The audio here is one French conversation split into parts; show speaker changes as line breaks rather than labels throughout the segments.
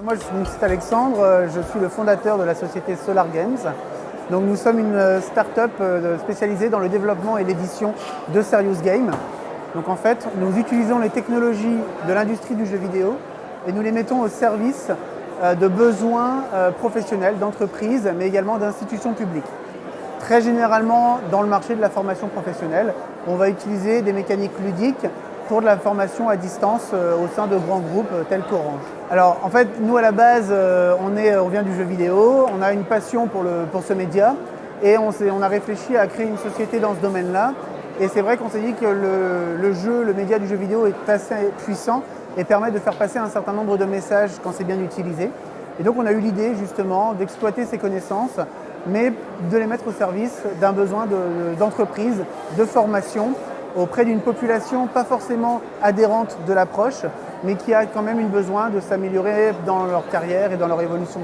Moi, je suis Alexandre, je suis le fondateur de la société Solar Games. Donc, nous sommes une start-up spécialisée dans le développement et l'édition de serious games. Donc, en fait, nous utilisons les technologies de l'industrie du jeu vidéo et nous les mettons au service de besoins professionnels, d'entreprises, mais également d'institutions publiques. Très généralement, dans le marché de la formation professionnelle, on va utiliser des mécaniques ludiques pour de la formation à distance au sein de grands groupes tels qu'Orange. Alors en fait, nous à la base, on vient du jeu vidéo, on a une passion pour ce média et on a réfléchi à créer une société dans ce domaine-là. Et c'est vrai qu'on s'est dit que le média du jeu vidéo est assez puissant et permet de faire passer un certain nombre de messages quand c'est bien utilisé. Et donc on a eu l'idée justement d'exploiter ces connaissances, mais de les mettre au service d'un besoin d'entreprise, de formation, auprès d'une population pas forcément adhérente de l'approche, mais qui a quand même eu besoin de s'améliorer dans leur carrière et dans leur évolution.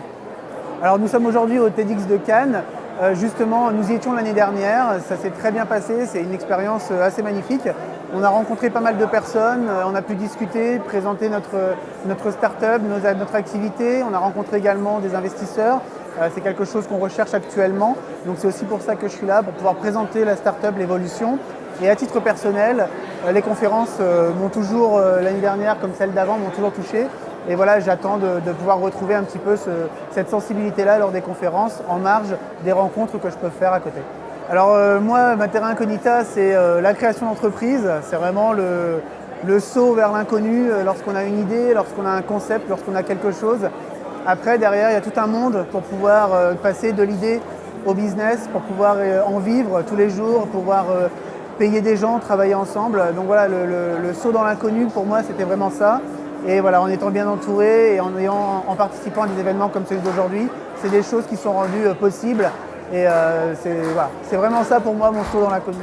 Alors nous sommes aujourd'hui au TEDx de Cannes. Justement, nous y étions l'année dernière, ça s'est très bien passé, c'est une expérience assez magnifique. On a rencontré pas mal de personnes, on a pu discuter, présenter notre start-up, notre activité. On a rencontré également des investisseurs. C'est quelque chose qu'on recherche actuellement. Donc c'est aussi pour ça que je suis là, pour pouvoir présenter la start-up, l'évolution. Et à titre personnel, les conférences m'ont toujours, l'année dernière comme celle d'avant, m'ont toujours touché. Et voilà, j'attends de pouvoir retrouver un petit peu cette sensibilité-là lors des conférences, en marge des rencontres que je peux faire à côté. Alors moi, ma terra incognita, c'est la création d'entreprise. C'est vraiment le saut vers l'inconnu lorsqu'on a une idée, lorsqu'on a un concept, lorsqu'on a quelque chose. Après, derrière, il y a tout un monde pour pouvoir passer de l'idée au business, pour pouvoir en vivre tous les jours, pouvoir payer des gens, travailler ensemble. Donc voilà, le saut dans l'inconnu, pour moi, c'était vraiment ça. Et voilà, en étant bien entouré et en participant à des événements comme celui d'aujourd'hui, c'est des choses qui sont rendues possibles. Et c'est vraiment ça pour moi, mon saut dans l'inconnu.